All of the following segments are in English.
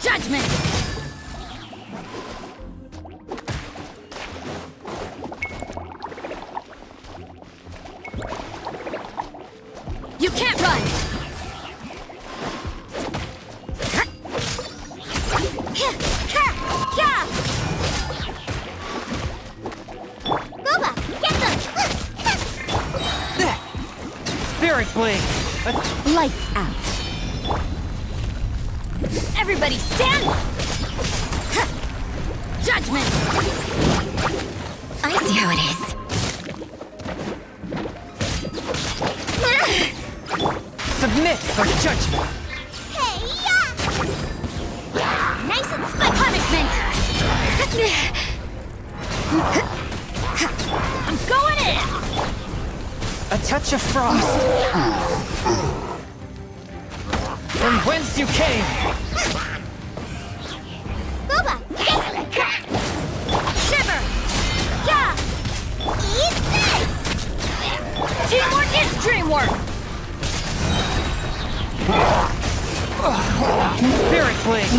Judgment! You can't run! Boba, get them! Spirit Blade! Lights out. Everybody stand! Judgment! I see how it is. Submit for judgment! Hey, yeah! Nice and split Punishment! I'm going in! A touch of frost! From whence you came! Boba, Shiver! yeah! Eat this! Teamwork is dreamwork! Spirit Blade!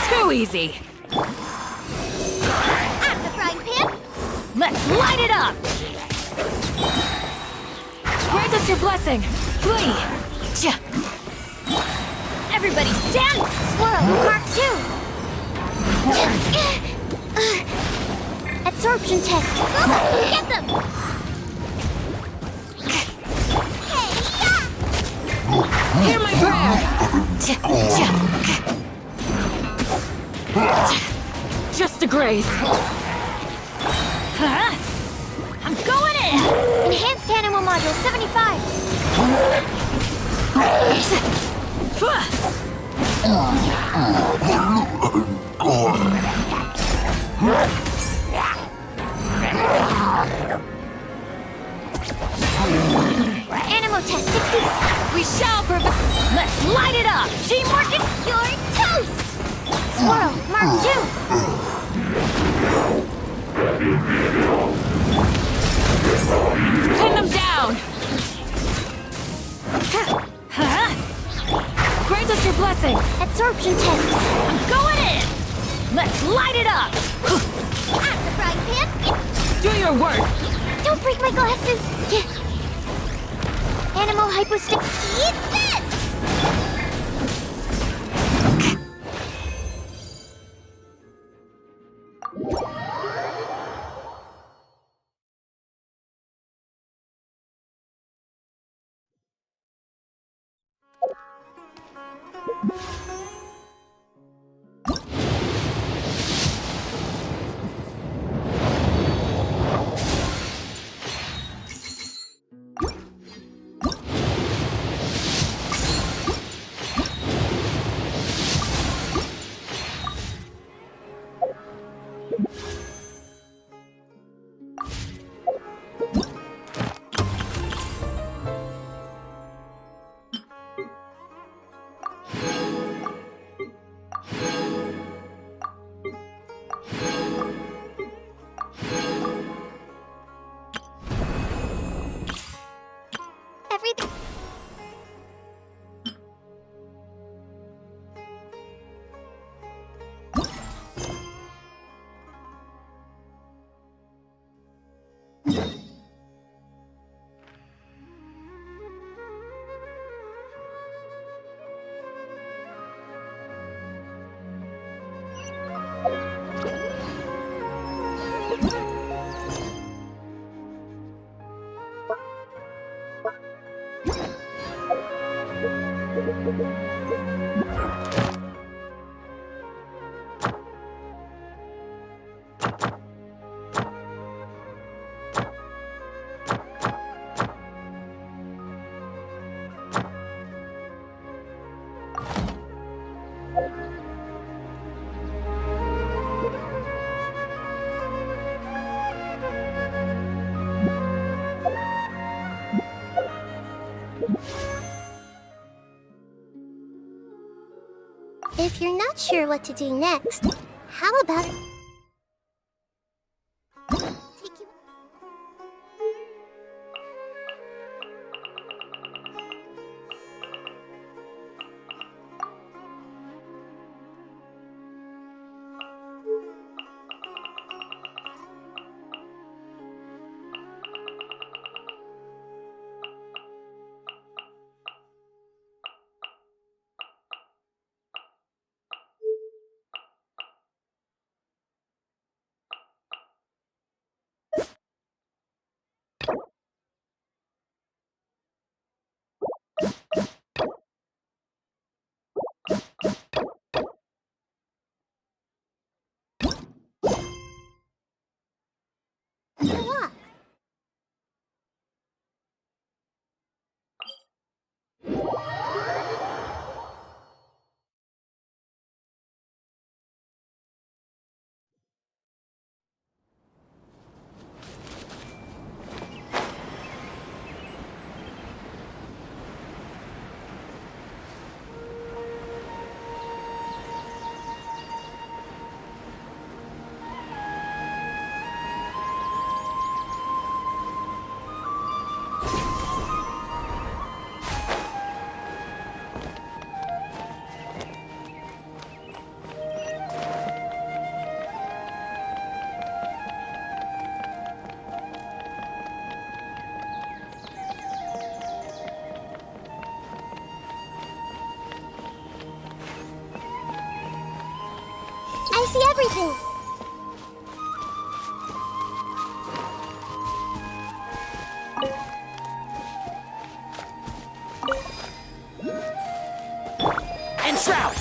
Too easy! At the frying pan! Let's light it up! Grant us your blessing! Flee! Cha. Everybody stand! Swirl, Mark 2! Absorption test! Boba, get them! Hey, yeah! Hear my prayer! Cha, cha. Just a graze. Huh? I'm going in! Enhanced animal module 75! Animal test 60! We shall prevail! Let's light it up! Teamwork is... You're toast! Swirl, Mark 2! Pin them down! Huh? Grant us your blessing! Absorption test! I'm going in! Let's light it up! At the frying pan! Do your work! Don't break my glasses! Animal hypostick. Eat this! If you're not sure what to do next, how about take you... What? I see everything! And shroud!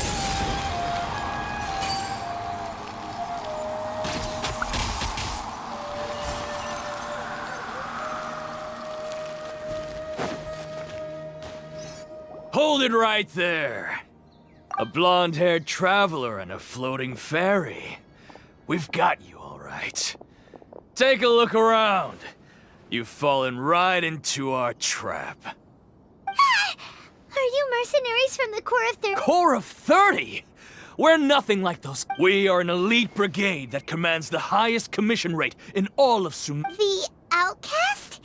Hold it right there. A blonde-haired traveler and a floating fairy. We've got you, all right. Take a look around. You've fallen right into our trap. Are you mercenaries from the Corps of 30? Corps of 30? We're nothing like those. We are an elite brigade that commands the highest commission rate in all of The outcast?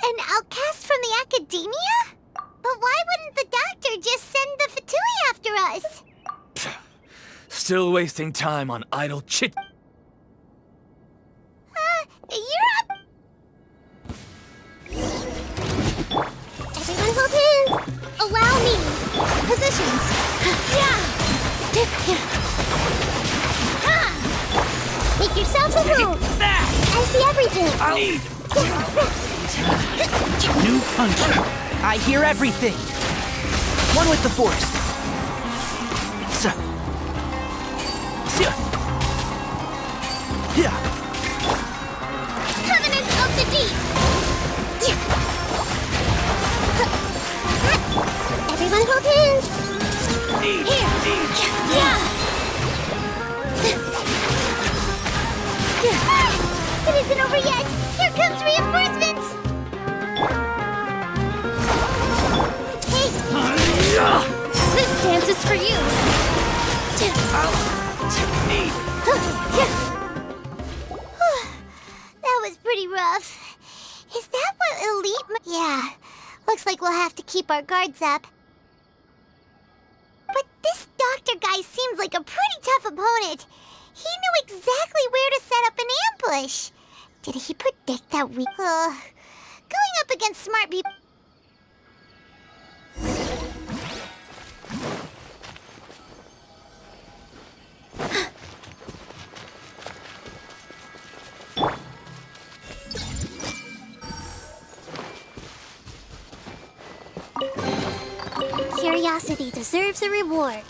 An outcast from the academia? But why wouldn't the doctor just send the Fatui after us? Still wasting time on idle chit. You're up! Everyone hold hands! Allow me! Positions! Yeah! Make yourselves at home! I see everything! I'll need New punch. I hear everything. One with the force. Yeah. Covenant of the Deep! Everyone hold hands! Here! Yeah! It isn't over yet! Here comes reinforcements! Hey! This dance is for you! That was pretty rough. Is that what elite... Yeah. Looks like we'll have to keep our guards up. But this doctor guy seems like a pretty tough opponent. He knew exactly where to set up an ambush. Did he predict that we... going up against smart people... Curiosity deserves a reward.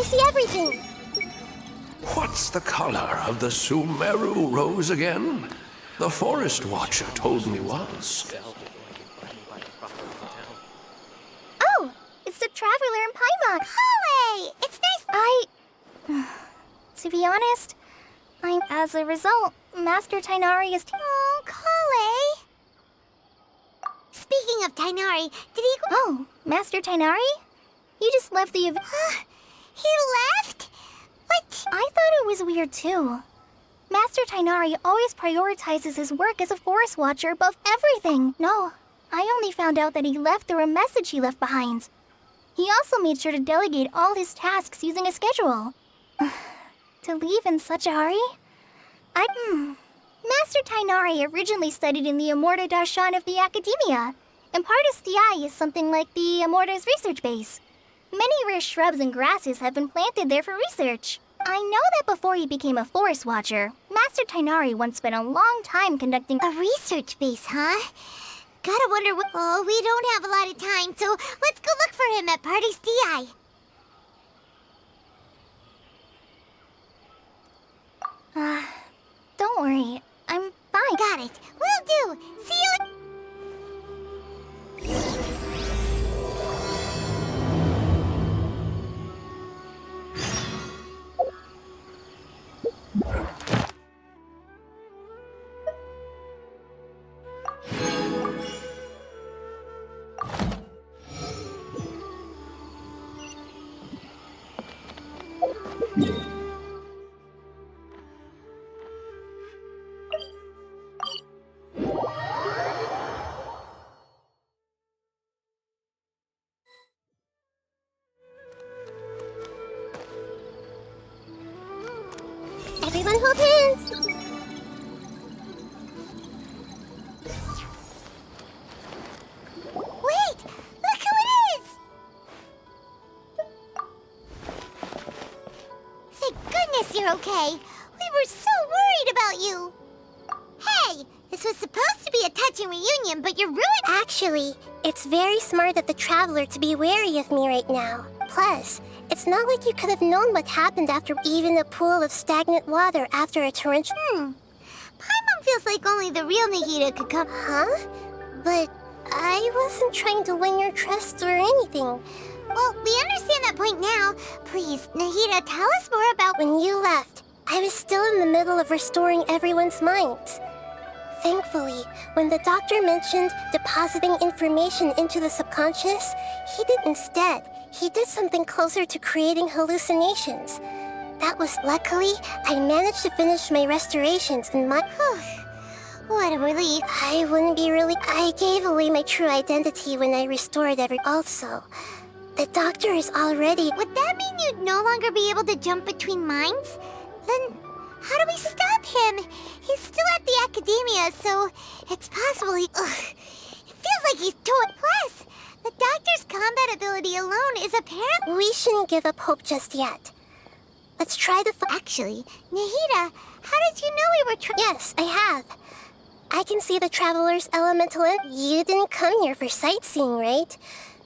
see everything. What's the color of the Sumeru rose again? The Forest Watcher told me once. Oh, it's the Traveler in Paimon. Kale! It's nice. To be honest, as a result, Master Tainari is... Oh, Kale! Speaking of Tainari, did he go... Oh, Master Tainari? You just left the event... He left? What? I thought it was weird too. Master Tainari always prioritizes his work as a Forest Watcher above everything. No, I only found out that he left through a message he left behind. He also made sure to delegate all his tasks using a schedule. To leave in such a hurry? Master Tainari originally studied in the Amorta Darshan of the Academia, and part of Stiai is something like the Amorta's research base. Many rare shrubs and grasses have been planted there for research. I know that before he became a Forest Watcher, Master Tainari once spent a long time conducting a research base, huh? Gotta wonder what... Oh, we don't have a lot of time, so let's go look for him at Party Stiai. Don't worry. I'm fine. Got it. Will do. See you... Everyone hold hands! Wait! Look who it is! Thank goodness you're okay. We were so worried about you. Hey! This was supposed to be a touching reunion, but you're ruined— Actually, it's very smart of the Traveler to be wary of me right now. Plus, it's not like you could have known what happened after even a pool of stagnant water after a torrential... Paimon feels like only the real Nahida could come... Huh? But I wasn't trying to win your trust or anything. Well, we understand that point now. Please, Nahida, tell us more about... When you left, I was still in the middle of restoring everyone's minds. Thankfully, when the doctor mentioned depositing information into the subconscious, he did instead. He did something closer to creating hallucinations. That was luckily, I managed to finish my restorations and my... What a relief. I wouldn't be really... I gave away my true identity when I restored every... Also, the doctor is already... Would that mean you'd no longer be able to jump between minds? Then how do we stop him? He's still at the Academia, so it's possible he... It feels like he's totally... Plus, the doctor's combat ability alone is apparent... We shouldn't give up hope just yet. Let's try the... Actually, Nahida, how did you know we were Yes, I have. I can see the Traveler's elemental You didn't come here for sightseeing, right?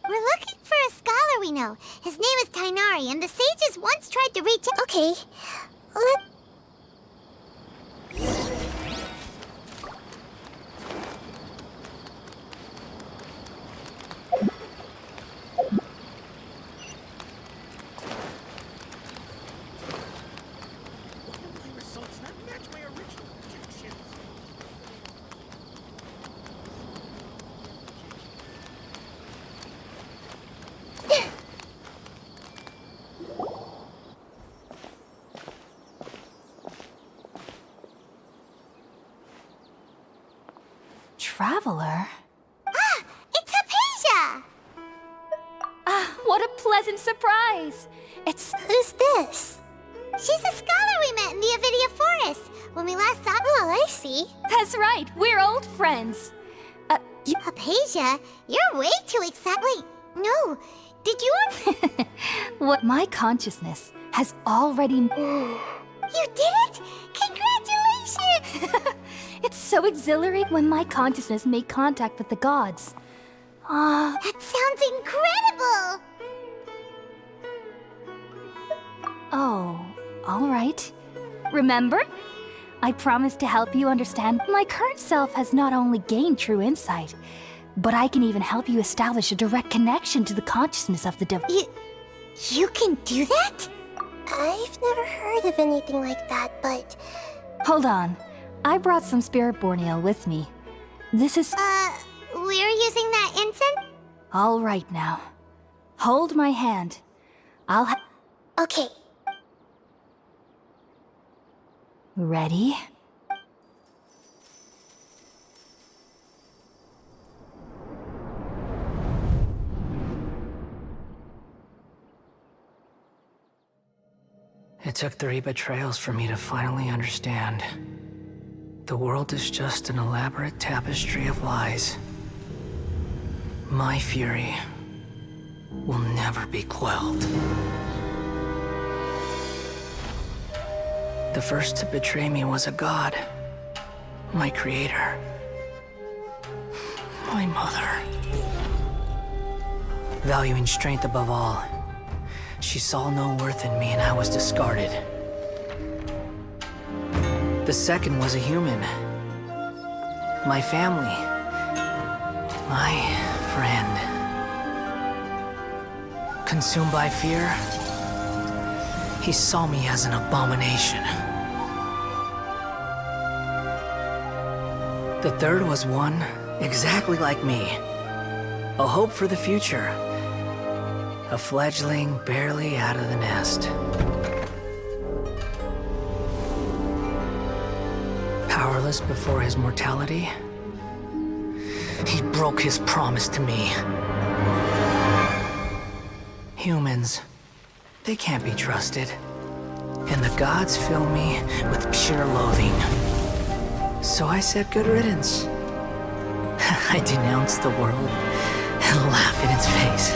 We're looking for a scholar we know. His name is Tainari, and the sages once tried to reach him. Okay, Traveler? Ah! It's Hypatia! What a pleasant surprise! It's... Who's this? She's a scholar we met in the Avidia Forest when we last saw... Oh, I see. That's right, we're old friends. Hypatia, you're way too excited. Wait, no. Did you... What my consciousness has already... You did it? Congratulations! It's so exhilarating when my consciousness made contact with the gods. That sounds incredible! Oh, all right. Remember? I promised to help you understand. My current self has not only gained true insight, but I can even help you establish a direct connection to the consciousness of the You can do that? I've never heard of anything like that, but... Hold on. I brought some spirit borneo with me. This is... We're using that incense? All right now. Hold my hand. Okay. Ready? It took 3 betrayals for me to finally understand. The world is just an elaborate tapestry of lies. My fury will never be quelled. The first to betray me was a god. My creator. My mother. Valuing strength above all, she saw no worth in me and I was discarded. The second was a human. My family. My friend. Consumed by fear, he saw me as an abomination. The third was one exactly like me. A hope for the future. A fledgling barely out of the nest. Powerless before his mortality, he broke his promise to me. Humans, they can't be trusted. And the gods fill me with pure loathing. So I said good riddance. I denounced the world and laugh in its face.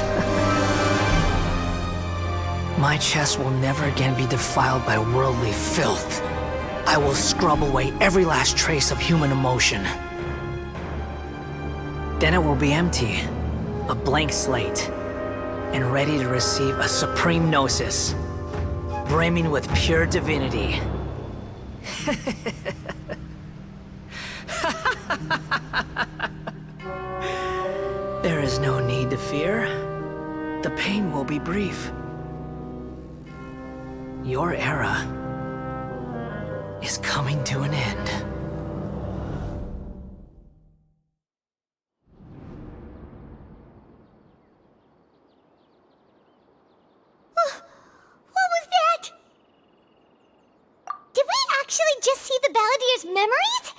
My chest will never again be defiled by worldly filth. I will scrub away every last trace of human emotion. Then it will be empty, a blank slate, and ready to receive a supreme gnosis, brimming with pure divinity. There is no need to fear. The pain will be brief. Your era is coming to an end. What was that? Did we actually just see the Balladier's memories?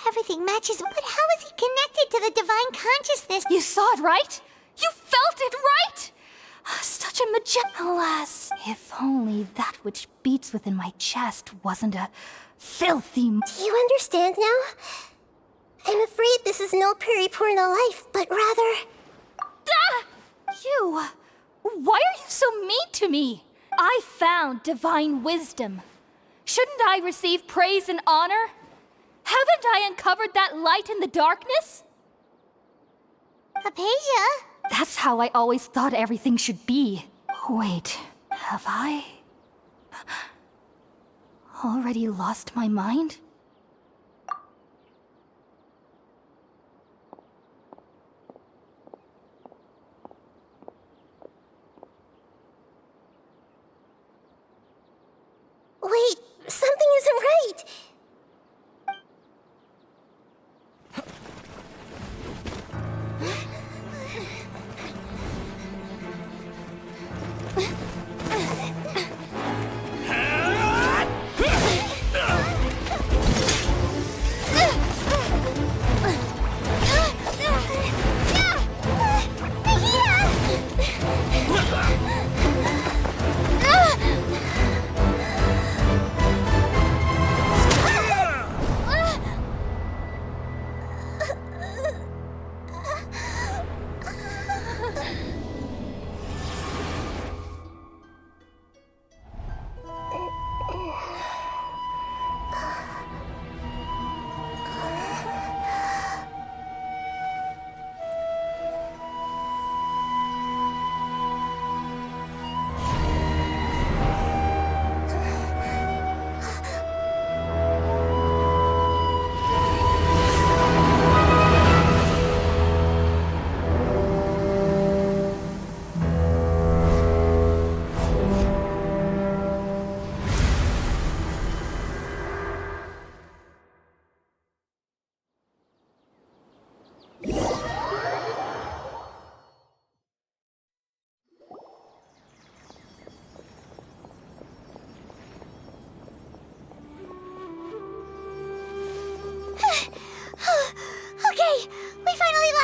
Everything matches, but how is he connected to the divine consciousness? You saw it, right? You felt it, right? Such a Alas, if only that which beats within my chest wasn't a filthy... Do you understand now? I'm afraid this is no periporno life, but rather... Ah! You! Why are you so mean to me? I found divine wisdom. Shouldn't I receive praise and honor? Haven't I uncovered that light in the darkness? Hypatia? That's how I always thought everything should be. Wait, have I... already lost my mind? Wait, something isn't right.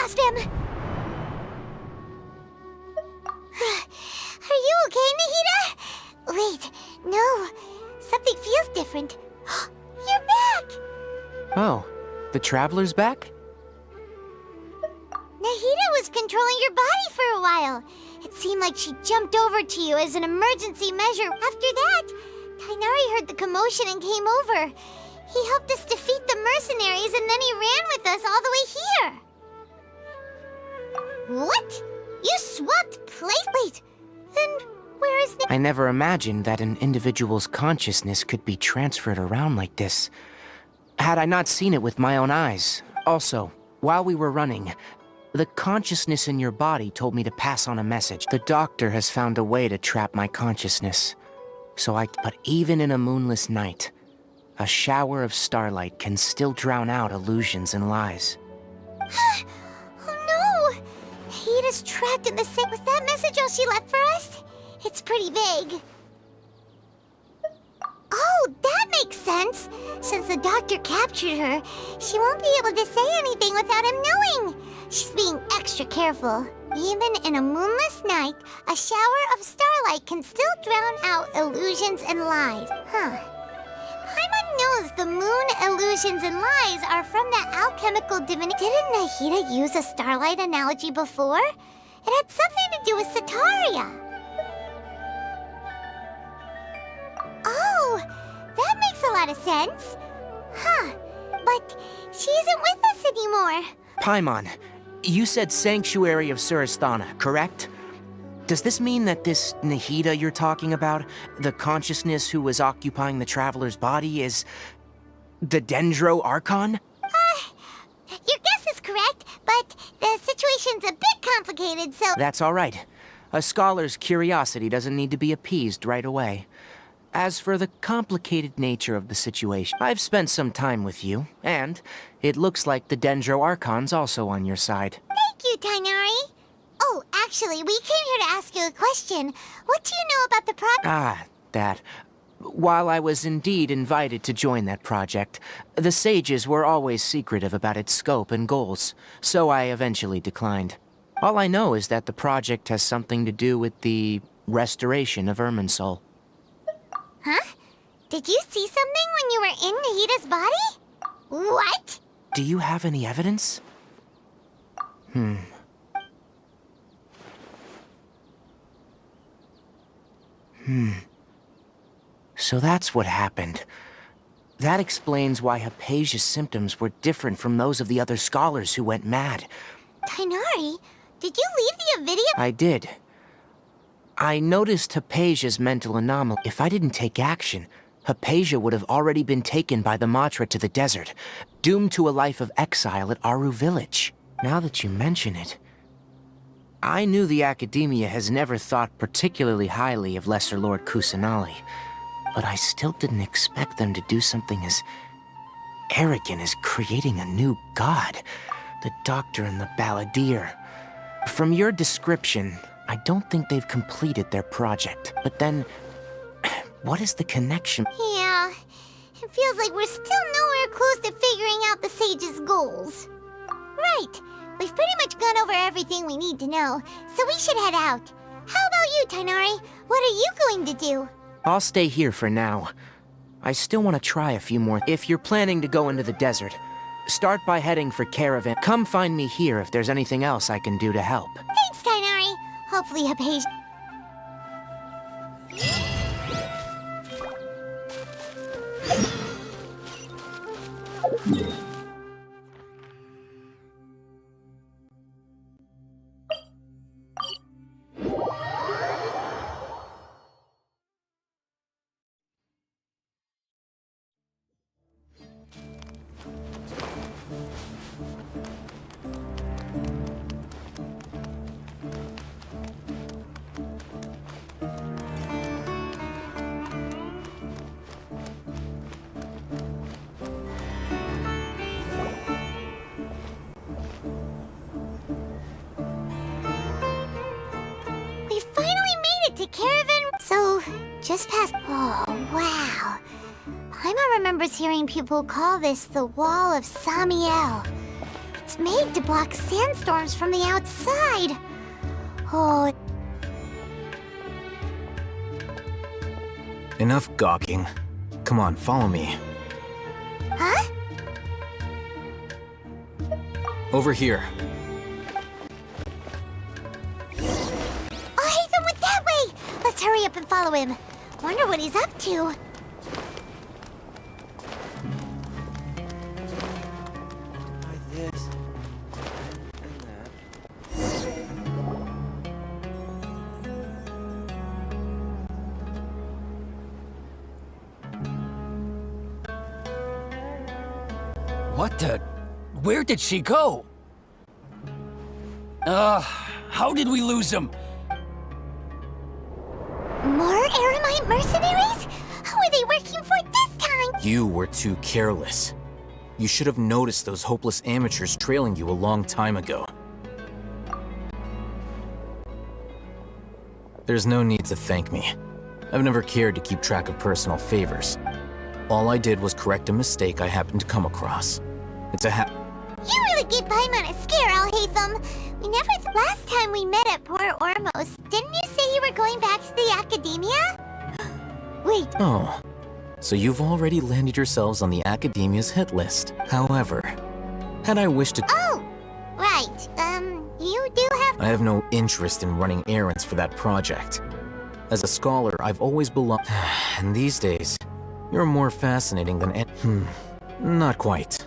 lost him! Are you okay, Nahida? Wait, no. Something feels different. You're back! Oh, the Traveler's back? Nahida was controlling your body for a while. It seemed like she jumped over to you as an emergency measure. After that, Tainari heard the commotion and came over. He helped us defeat the mercenaries and then he ran with us all the way here. What? You swapped place? Wait, then where is the— I never imagined that an individual's consciousness could be transferred around like this. Had I not seen it with my own eyes. Also, while we were running, the consciousness in your body told me to pass on a message. The doctor has found a way to trap my consciousness. But even in a moonless night, a shower of starlight can still drown out illusions and lies. Oh no! Nahida's trapped in the same— Was that message all she left for us? It's pretty vague. Oh, that makes sense! Since the doctor captured her, she won't be able to say anything without him knowing. She's being extra careful. Even in a moonless night, a shower of starlight can still drown out illusions and lies. Huh. Paimon knows the moon illusions and lies are from that alchemical divinity. Didn't Nahida use a starlight analogy before? It had something to do with Sataria. Oh, that makes a lot of sense. Huh. But she isn't with us anymore. Paimon, you said Sanctuary of Surasthana, correct? Does this mean that this Nahida you're talking about, the consciousness who was occupying the Traveler's body, is the Dendro Archon? Your guess is correct, but the situation's a bit complicated, so— That's all right. A scholar's curiosity doesn't need to be appeased right away. As for the complicated nature of the situation, I've spent some time with you, and it looks like the Dendro Archon's also on your side. Thank you, Tainari. Oh, actually, we came here to ask you a question. What do you know about the project? That. While I was indeed invited to join that project, the sages were always secretive about its scope and goals, so I eventually declined. All I know is that the project has something to do with the restoration of Irminsul. Huh? Did you see something when you were in Nahida's body? What? Do you have any evidence? So that's what happened. That explains why Hypatia's symptoms were different from those of the other scholars who went mad. Tainari, did you leave the Avidia? I did. I noticed Hypatia's mental anomaly. If I didn't take action, Hypatia would have already been taken by the Matra to the desert, doomed to a life of exile at Aru Village. Now that you mention it, I knew the Academia has never thought particularly highly of Lesser Lord Kusanali, but I still didn't expect them to do something as arrogant as creating a new god, the Doctor and the Balladeer. From your description, I don't think they've completed their project. But then, what is the connection? Yeah, it feels like we're still nowhere close to figuring out the sage's goals. Right, we've pretty much gone over everything we need to know, so we should head out. How about you, Tainari? What are you going to do? I'll stay here for now. I still want to try a few more. If you're planning to go into the desert, start by heading for Caravan. Come find me here if there's anything else I can do to help. Thanks, Tainari. Hopefully Hypatia— We finally made it to Caravan. So, just past— Oh, wow. Paimon remembers hearing people call this the Wall of Samiel. It's made to block sandstorms from the outside. Oh, Enough gawking. Come on, follow me. huh? Over here. Oh, Haytham went that way! Let's hurry up and follow him. Wonder what he's up to. What the? Where did she go? How did we lose him? More Eremite mercenaries? Who are they working for this time? You were too careless. You should have noticed those hopeless amateurs trailing you a long time ago. There's no need to thank me. I've never cared to keep track of personal favors. All I did was correct a mistake I happened to come across. It's a You really gave Paimon a scare, Alhaitham. Last time we met at Port Ormos, didn't you say you were going back to the Academia? Wait, Oh, so you've already landed yourselves on the Academia's hit list. However, had I wished to... oh, right. You do have... I have no interest in running errands for that project. As a scholar, I've always belonged... And these days, you're more fascinating than... Not quite.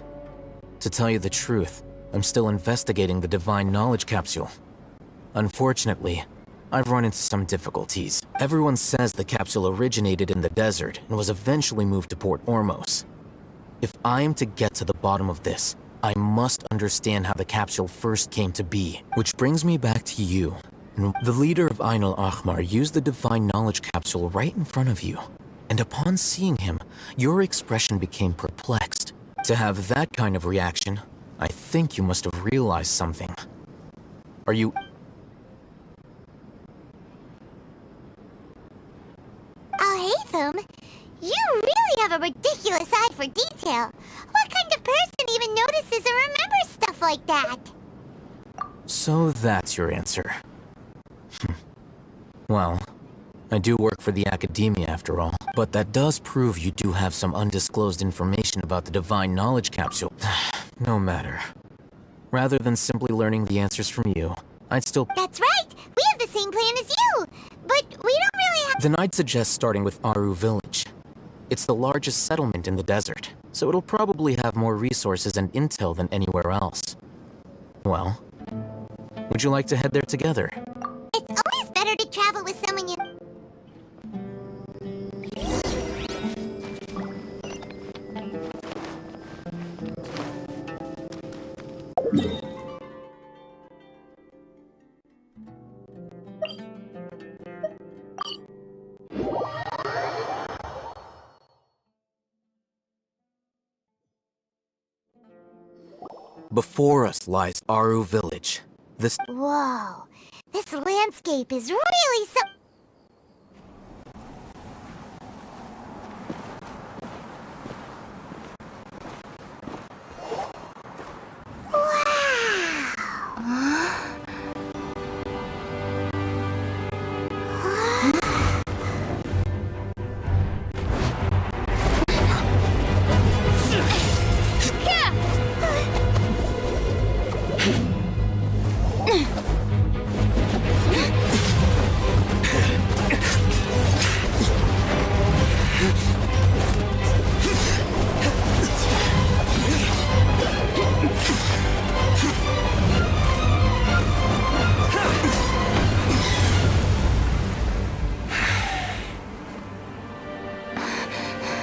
To tell you the truth, I'm still investigating the Divine Knowledge Capsule. Unfortunately, I've run into some difficulties. Everyone says the capsule originated in the desert and was eventually moved to Port Ormos. If I am to get to the bottom of this, I must understand how the capsule first came to be. Which brings me back to you. And the leader of Ain al-Ahmar used the Divine Knowledge Capsule right in front of you. And upon seeing him, your expression became perplexed. To have that kind of reaction, I think you must have realized something. Are you... Alhaitham, you really have a ridiculous eye for detail. What kind of person even notices and remembers stuff like that? So that's your answer. Well, I do work for the Academia after all, but that does prove you do have some undisclosed information about the Divine Knowledge Capsule. No matter. Rather than simply learning the answers from you, I'd still... That's right! We have the same plan as you! But we don't really have... Then I'd suggest starting with Aru Village. It's the largest settlement in the desert, so it'll probably have more resources and intel than anywhere else. Well, would you like to head there together? It's always better to travel with someone you... Before us lies Aru Village. This... Whoa, this landscape is really so...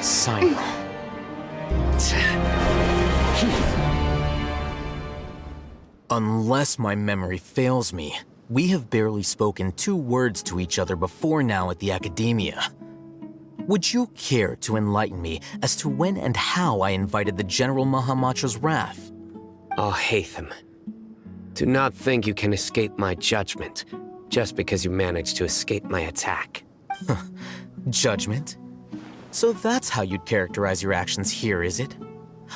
Simon. Unless my memory fails me, we have barely spoken 2 words to each other before now at the Academia. Would you care to enlighten me as to when and how I invited the General Mahamatra's wrath? Oh, Haytham. Do not think you can escape my judgment, just because you managed to escape my attack. Judgment? So that's how you'd characterize your actions here, is it?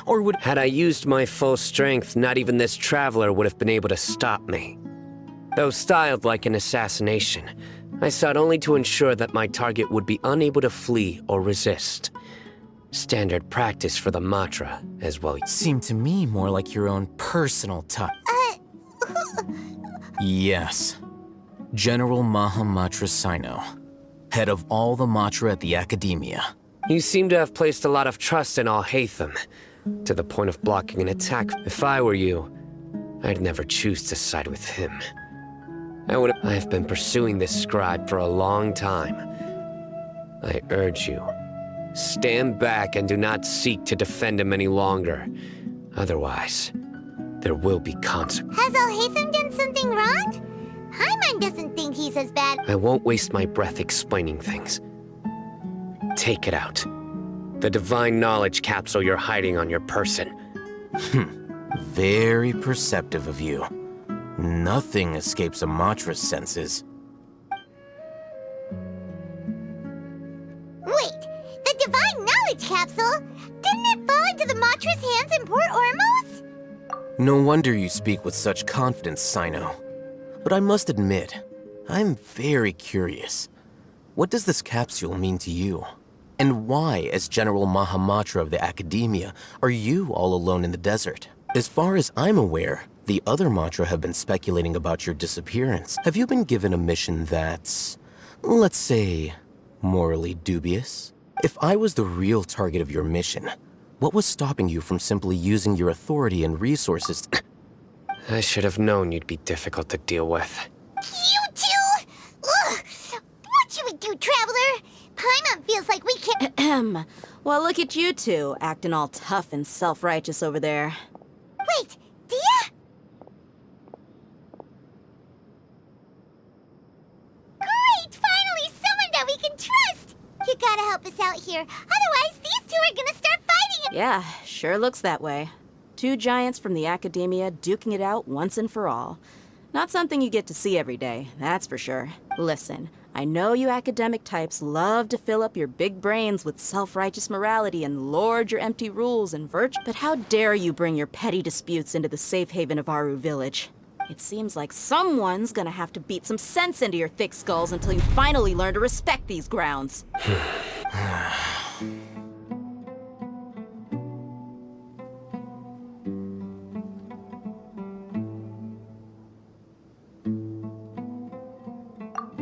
Or would... Had I used my full strength, not even this traveler would have been able to stop me. Though styled like an assassination, I sought only to ensure that my target would be unable to flee or resist. Standard practice for the Matra as well. Seemed to me more like your own personal touch. Yes. General Mahamatra Sino, head of all the Matra at the Academia. You seem to have placed a lot of trust in Alhaitham, to the point of blocking an attack. If I were you, I'd never choose to side with him. I've been pursuing this scribe for a long time. I urge you, stand back and do not seek to defend him any longer. Otherwise, there will be consequences. Has Alhaitham done something wrong? Paimon doesn't think he's as bad. I won't waste my breath explaining things. Take it out. The divine knowledge capsule you're hiding on your person. Very perceptive of you. Nothing escapes a Matra's senses. Wait, the divine knowledge capsule? Didn't it fall into the Matra's hands in Port Ormos? No wonder you speak with such confidence, Sino. But I must admit, I'm very curious. What does this capsule mean to you? And why, as General Mahamatra of the Academia, are you all alone in the desert? As far as I'm aware, the other Matra have been speculating about your disappearance. Have you been given a mission that's, let's say, morally dubious? If I was the real target of your mission, what was stopping you from simply using your authority and resources? I should have known you'd be difficult to deal with. You two? Ugh! What should we do, Traveler? Paimon feels like we can't— Well, look at you two, acting all tough and self-righteous over there. Wait, Dia? Great! Finally, someone that we can trust! You gotta help us out here, otherwise these two are gonna start fighting. Yeah, sure looks that way. Two giants from the Academia duking it out once and for all. Not something you get to see every day, that's for sure. Listen, I know you academic types love to fill up your big brains with self-righteous morality and lord your empty rules and virtue, but how dare you bring your petty disputes into the safe haven of Aru Village? It seems like someone's gonna have to beat some sense into your thick skulls until you finally learn to respect these grounds.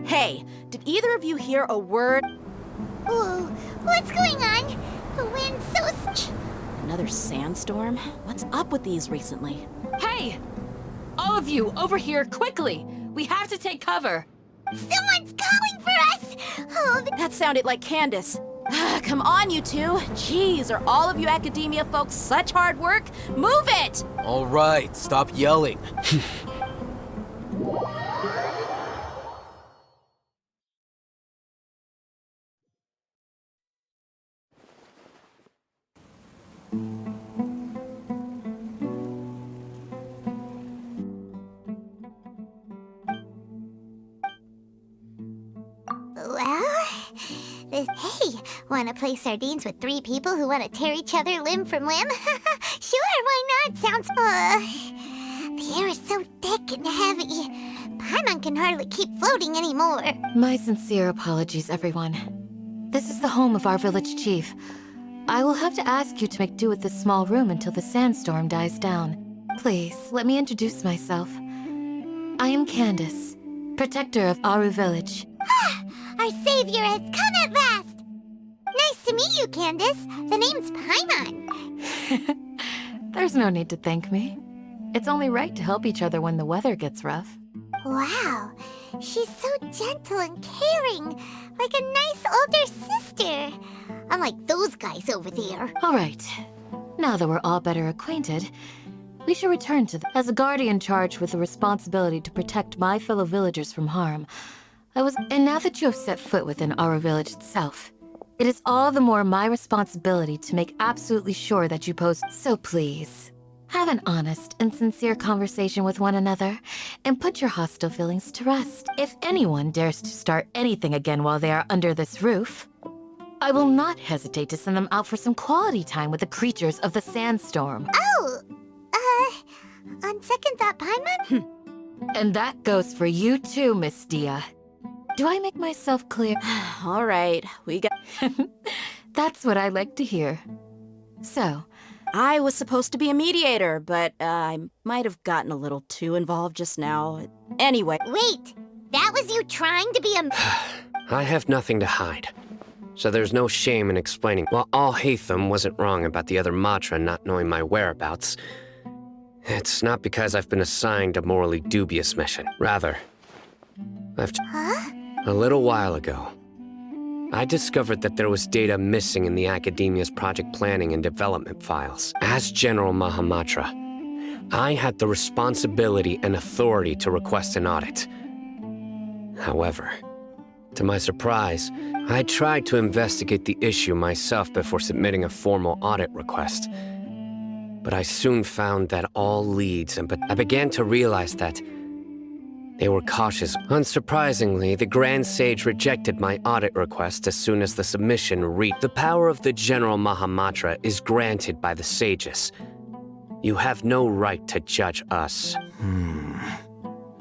Hey, did either of you hear a word? Ooh, what's going on? The wind's so— Another sandstorm? What's up with these recently? Hey! All of you, over here, quickly! We have to take cover! Someone's calling for us! Oh, That sounded like Candace. Come on, you two. Jeez, are all of you Academia folks such hard work? Move it! All right, stop yelling. Hey, wanna play sardines with three people who wanna tear each other limb from limb? Sure, why not? Sounds— the air is so thick and heavy. Paimon can hardly keep floating anymore. My sincere apologies, everyone. This is the home of our village chief. I will have to ask you to make do with this small room until the sandstorm dies down. Please, let me introduce myself. I am Candace, protector of Aru Village. Our savior has come at last! Nice to meet you, Candace. The name's Paimon. There's no need to thank me. It's only right to help each other when the weather gets rough. Wow, she's so gentle and caring, like a nice older sister. Unlike those guys over there. All right. Now that we're all better acquainted, we should return to as a guardian charged with the responsibility to protect my fellow villagers from harm. And now that you have set foot within our village itself, it is all the more my responsibility to make absolutely sure that you pose. So please, have an honest and sincere conversation with one another, and put your hostile feelings to rest. If anyone dares to start anything again while they are under this roof, I will not hesitate to send them out for some quality time with the creatures of the sandstorm. Oh, on second thought, Paimon? And that goes for you too, Miss Dia. Do I make myself clear? All right, we got... That's what I like to hear. So, I was supposed to be a mediator, but I might have gotten a little too involved just now. Anyway. Wait, that was you trying to be a... I have nothing to hide. So there's no shame in explaining. While Al-Haytham wasn't wrong about the other Matra not knowing my whereabouts, it's not because I've been assigned a morally dubious mission. Rather, a little while ago, I discovered that there was data missing in the Academia's project planning and development files. As General Mahamatra, I had the responsibility and authority to request an audit. However, to my surprise, I tried to investigate the issue myself before submitting a formal audit request. But I soon found that all leads, but I began to realize that they were cautious. Unsurprisingly, the Grand Sage rejected my audit request as soon as the submission reached. The power of the General Mahamatra is granted by the sages. You have no right to judge us.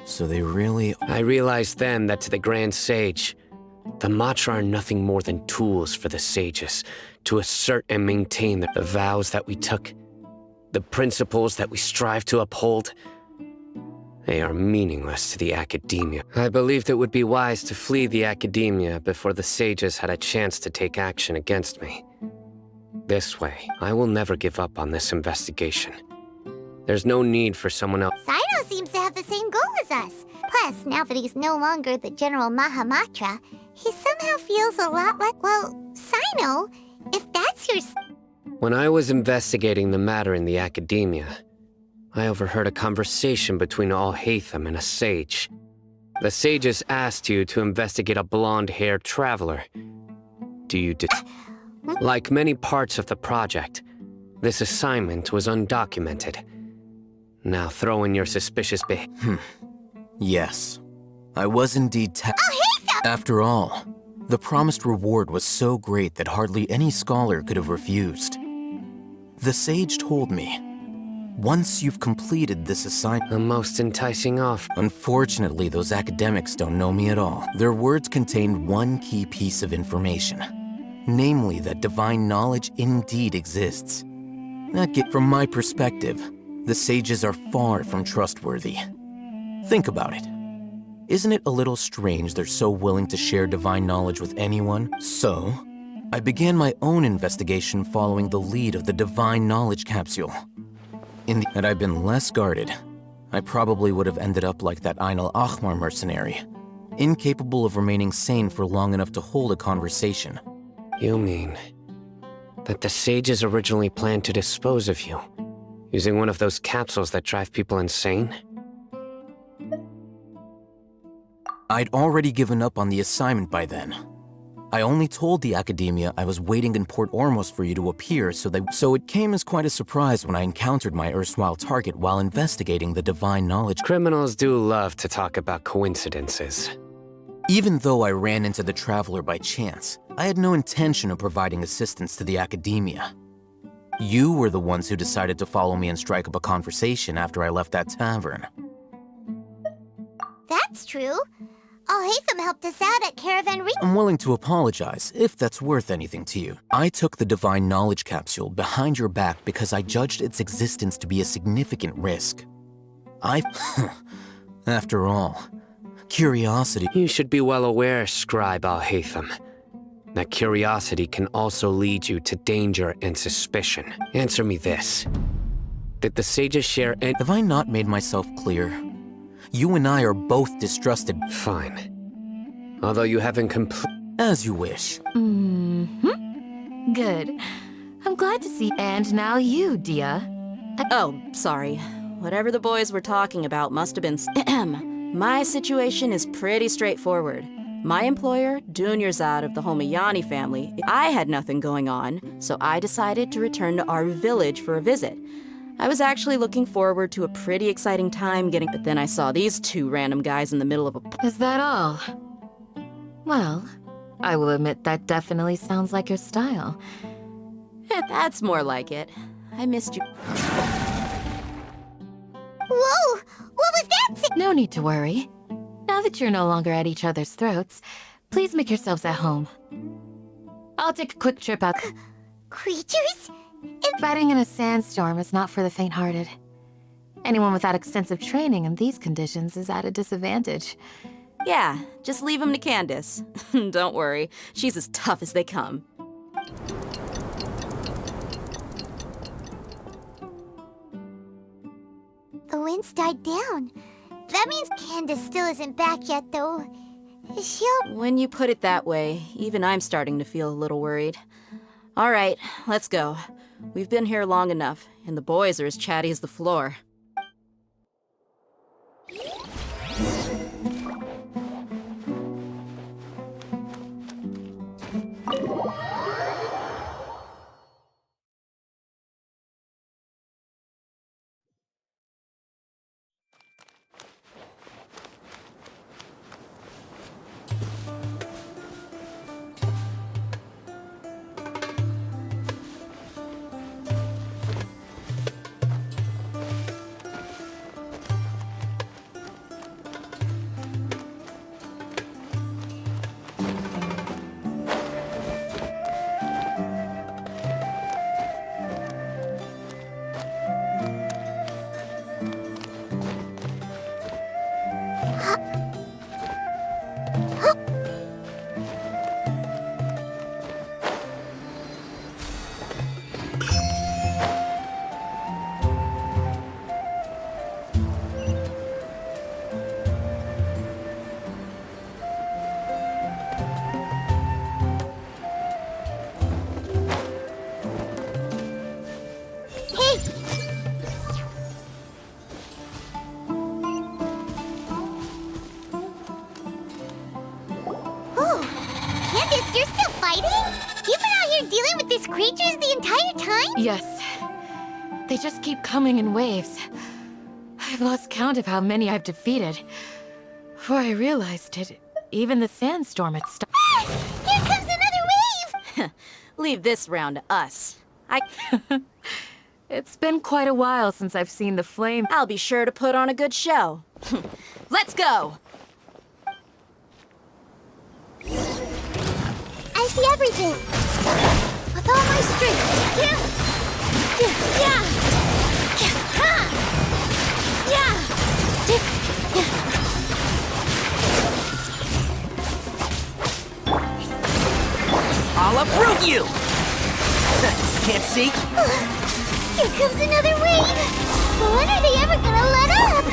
So they really... I realized then that to the Grand Sage, the Matra are nothing more than tools for the sages to assert and maintain the vows that we took, the principles that we strive to uphold. They are meaningless to the Academia. I believed it would be wise to flee the Academia before the sages had a chance to take action against me. This way, I will never give up on this investigation. There's no need for someone else. Sino seems to have the same goal as us. Plus, now that he's no longer the General Mahamatra, he somehow feels a lot like, well, Sino, if that's your... When I was investigating the matter in the Academia, I overheard a conversation between Al-Haytham and a sage. The sages asked you to investigate a blonde-haired traveler. Do you Like many parts of the project, this assignment was undocumented. Now throw in your suspicious behavior. Yes. I was indeed After all, the promised reward was so great that hardly any scholar could have refused. The sage told me, once you've completed this assignment... A most enticing offer. Unfortunately, those academics don't know me at all. Their words contained one key piece of information. Namely, that divine knowledge indeed exists. From my perspective, the sages are far from trustworthy. Think about it. Isn't it a little strange they're so willing to share divine knowledge with anyone? So, I began my own investigation following the lead of the divine knowledge capsule. Had I been less guarded, I probably would have ended up like that Ain al-Ahmar mercenary, incapable of remaining sane for long enough to hold a conversation. You mean that the sages originally planned to dispose of you, using one of those capsules that drive people insane? I'd already given up on the assignment by then. I only told the Academia I was waiting in Port Ormos for you to appear, so it came as quite a surprise when I encountered my erstwhile target while investigating the divine knowledge. Criminals do love to talk about coincidences. Even though I ran into the Traveler by chance, I had no intention of providing assistance to the Academia. You were the ones who decided to follow me and strike up a conversation after I left that tavern. That's true. Al-Haytham helped us out at Caravan Re- I'm willing to apologize, if that's worth anything to you. I took the Divine Knowledge Capsule behind your back because I judged its existence to be a significant risk. After all, curiosity... You should be well aware, Scribe Al-Haytham, that curiosity can also lead you to danger and suspicion. Answer me this. Did the sages share any... Have I not made myself clear? You and I are both distrusted. Fine. Although you haven't As you wish. Good. I'm glad to see. And now you, Dia. Oh, sorry. Whatever the boys were talking about must have been... My situation is pretty straightforward. My employer, Dunyarzad of the Homayani family, I had nothing going on, so I decided to return to our village for a visit. I was actually looking forward to a pretty exciting time but then I saw these two random guys in the middle of a... Is that all? Well, I will admit that definitely sounds like your style. That's more like it. I missed you. Whoa! What was that? No need to worry. Now that you're no longer at each other's throats, please make yourselves at home. I'll take a quick trip out. Creatures? Fighting in a sandstorm is not for the faint-hearted. Anyone without extensive training in these conditions is at a disadvantage. Yeah, just leave him to Candace. Don't worry, she's as tough as they come. The wind's died down. That means Candace still isn't back yet, though. She'll... When you put it that way, even I'm starting to feel a little worried. All right, let's go. We've been here long enough, and the boys are as chatty as the floor. Candace, you're still fighting? You've been out here dealing with these creatures the entire time? Yes. They just keep coming in waves. I've lost count of how many I've defeated. Before I realized it, even the sandstorm had stopped. Here comes another wave! Leave this round to us. It's been quite a while since I've seen the flame. I'll be sure to put on a good show. Let's go! I see everything. With all my strength. Yeah. I'll uproot you! Can't see? Here comes another wave. When are they ever gonna let up?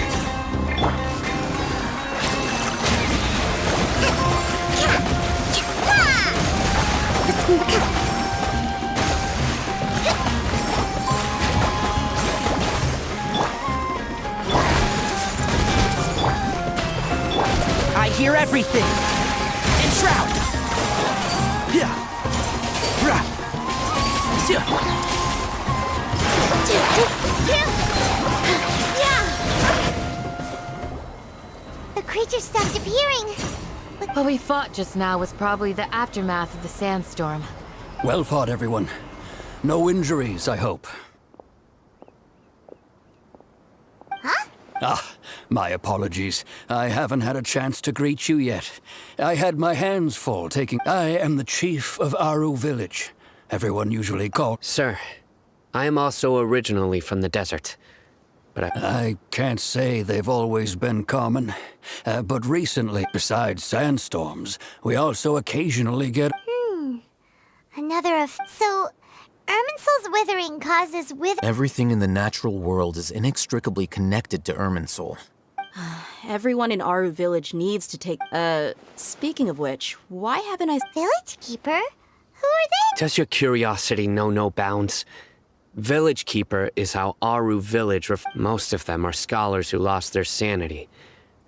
I hear everything! Enshroud! Yeah! Rah! The creature stopped appearing. What we fought just now was probably the aftermath of the sandstorm. Well fought, everyone. No injuries, I hope. Huh? Ah, my apologies. I haven't had a chance to greet you yet. I had my hands full taking... I am the chief of Aru Village. Everyone usually calls... Sir, I am also originally from the desert, but I can't say they've always been common. But recently, besides sandstorms, we also occasionally get... Another of... So, Irminsul's withering causes Everything in the natural world is inextricably connected to Irminsul. Everyone in Aru Village needs to take... speaking of which, why haven't I... Village Keeper? Who are they? does your curiosity know no bounds? Village Keeper is how Aru Village... Most of them are scholars who lost their sanity.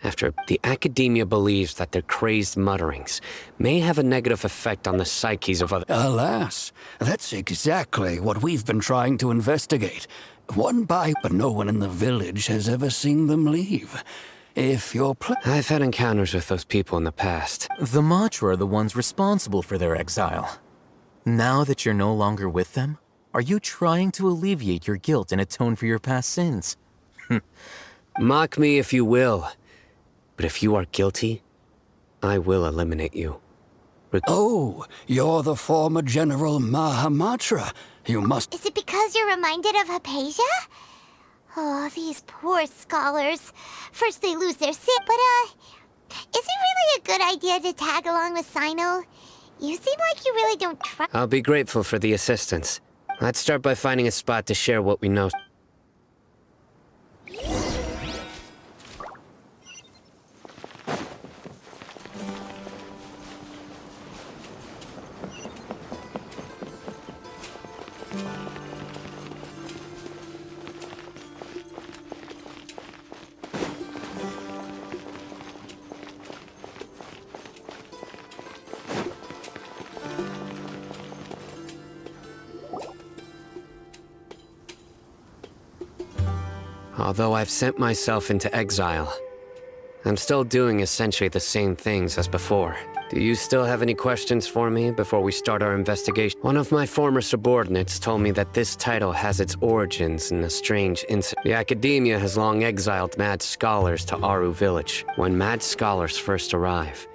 After the academia believes that their crazed mutterings may have a negative effect on the psyches of other... Alas, that's exactly what we've been trying to investigate. One by... But no one in the village has ever seen them leave. If you're I've had encounters with those people in the past. The Matra are the ones responsible for their exile. Now that you're no longer with them, are you trying to alleviate your guilt and atone for your past sins? Mock me if you will, but if you are guilty, I will eliminate you. Oh, you're the former General Mahamatra. You must... Is it because you're reminded of Hypatia? Oh, these poor scholars. First they lose their sin, but, is it really a good idea to tag along with Sino? You seem like you really don't trust... I'll be grateful for the assistance. Let's start by finding a spot to share what we know. Although I've sent myself into exile, I'm still doing essentially the same things as before. Do you still have any questions for me before we start our investigation? One of my former subordinates told me that this title has its origins in a strange incident. The Academia has long exiled mad scholars to Aru Village. When mad scholars first arrive,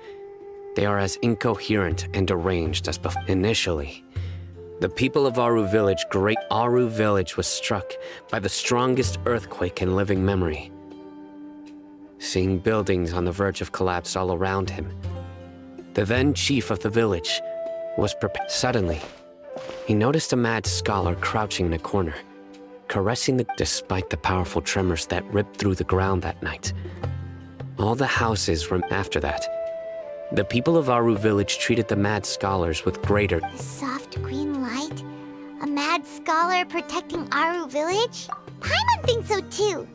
they are as incoherent and deranged as before. Initially, the people of Aru Village, Great Aru Village, was struck by the strongest earthquake in living memory. Seeing buildings on the verge of collapse all around him, the then chief of the village was prepared. Suddenly, he noticed a mad scholar crouching in a corner, caressing despite the powerful tremors that ripped through the ground that night. All the houses were after that. The people of Aru Village treated the mad scholars with greater... The soft green light? A mad scholar protecting Aru Village? Paimon thinks so too.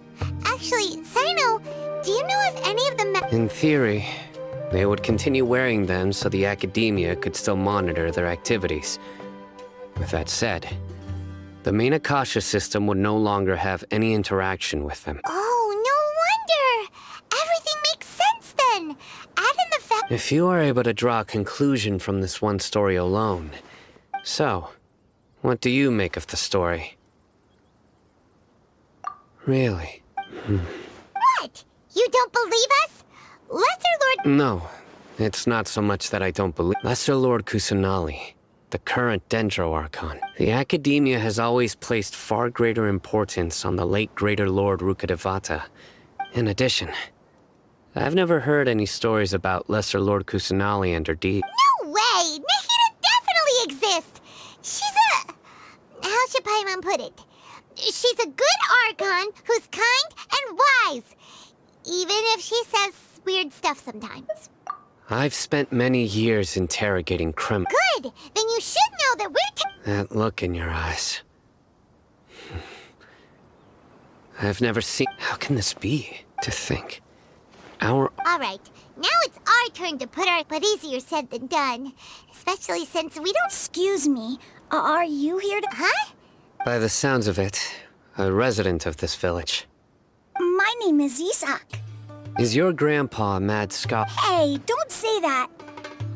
Actually, Sino, do you know if any of the In theory, they would continue wearing them so the Academia could still monitor their activities. With that said, the main Akasha system would no longer have any interaction with them. Oh, no wonder! Everything makes sense then! Add in the fact... If you are able to draw a conclusion from this one story alone. So, what do you make of the story? Really? What? You don't believe us? Lesser Lord... No, it's not so much that I don't believe. Lesser Lord Kusanali, the current Dendro Archon. The Academia has always placed far greater importance on the late Greater Lord Rukkhadevata. In addition, I've never heard any stories about Lesser Lord Kusanali and her deed. No way! Nahida definitely exists! She's a... How should Paimon put it? She's a good Archon who's kind and wise. Even if she says weird stuff sometimes. I've spent many years interrogating criminals. Good! Then you should know that we're... That look in your eyes. I've never seen... How can this be? To think. Alright, now it's our turn to put our... But easier said than done. Especially since we don't... Excuse me, are you here to... Huh? By the sounds of it, a resident of this village. My name is Isak. Is your grandpa a mad scholar? Hey, don't say that.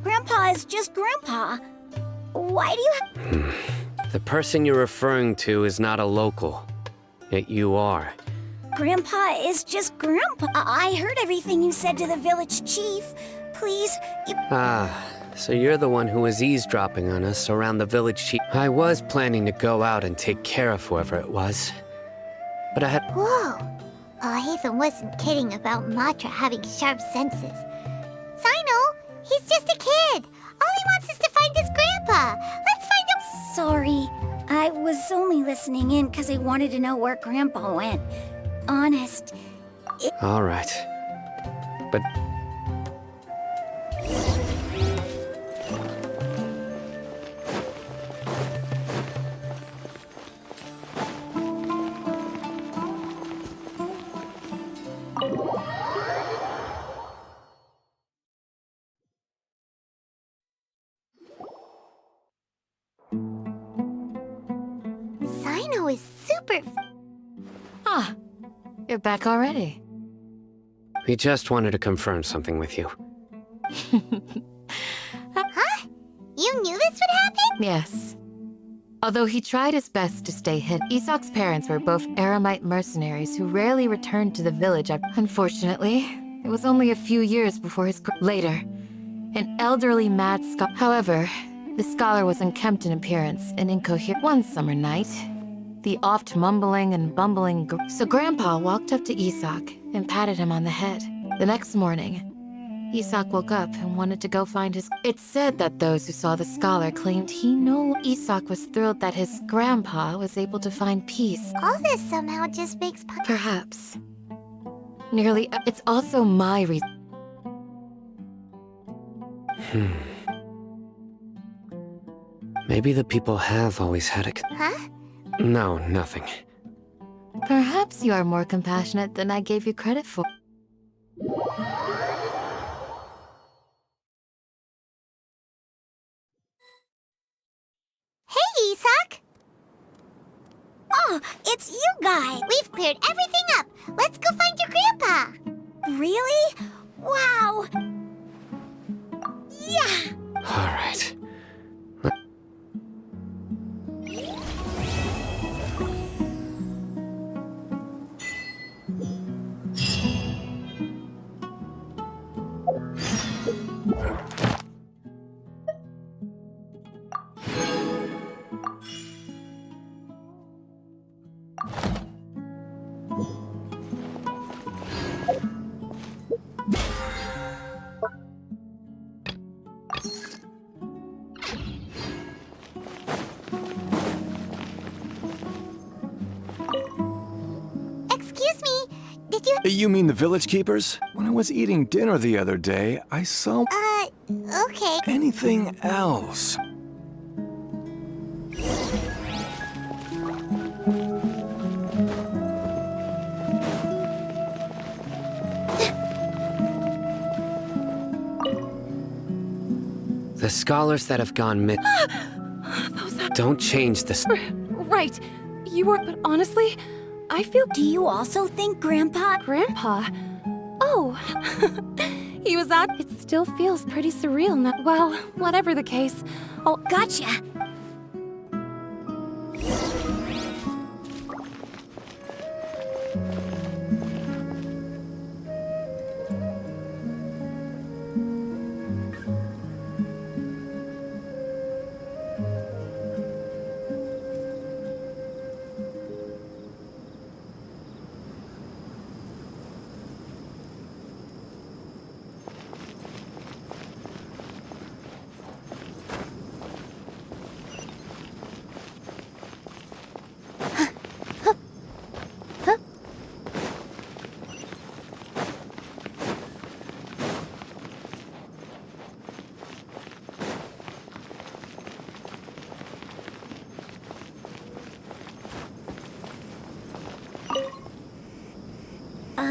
Grandpa is just Grandpa. Why do you... The person you're referring to is not a local. Yet you are. Grandpa is just Grandpa. I heard everything you said to the village chief. Please, you... So you're the one who was eavesdropping on us around the village chief. I was planning to go out and take care of whoever it was. But I had... Whoa. Hatham wasn't kidding about Matra having sharp senses. Sino, he's just a kid. All he wants is to find his grandpa. Let's find him... Sorry. I was only listening in because I wanted to know where Grandpa went. Honest. All right. But... Sino is super... Ah, you're back already. We just wanted to confirm something with you. Huh? You knew this would happen? Yes. Although he tried his best to stay hidden, Isak's parents were both Aramite mercenaries who rarely returned to the village. Unfortunately, it was only a few years before his later, an elderly mad scholar. However, the scholar was unkempt in appearance and incoherent. One summer night, the oft mumbling and bumbling so Grandpa walked up to Isak and patted him on the head. The next morning, Isak woke up and wanted to go find his... It's said that those who saw the scholar claimed he no... Isak was thrilled that his grandpa was able to find peace. All this somehow just makes... Perhaps. Nearly... It's also my reason. Maybe the people have always had a... Huh? No, nothing. Perhaps you are more compassionate than I gave you credit for. Hey, Isak! Oh, it's you guys! We've cleared everything up! Let's go find your grandpa! Really? Wow! Yeah! All right. Excuse me, did you... You mean the village keepers? When I was eating dinner the other day, I saw... okay. Anything else? The scholars that have gone mid... Don't change this. Right. You were... But honestly, I feel... Do you also think Grandpa... Grandpa? Oh. He was at... It still feels pretty surreal now. Well, whatever the case. Oh, Gotcha.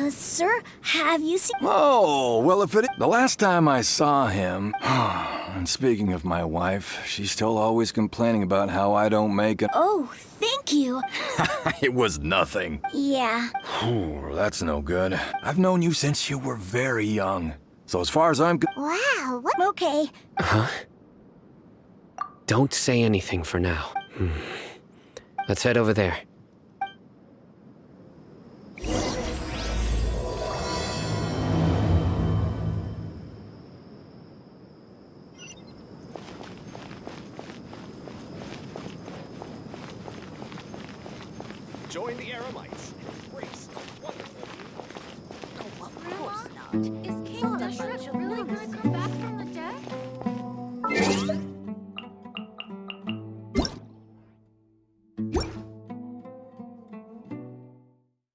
Sir, have you seen... Oh, well, if it... The last time I saw him... And speaking of my wife, she's still always complaining about how I don't make it. Oh, thank you. It was nothing. Yeah. Oh, that's no good. I've known you since you were very young. So as far as I'm... Wow, what? Okay. Huh? Don't say anything for now. Let's head over there. Join the Aramites. Embrace a wonderful Of course not. Is King Deshra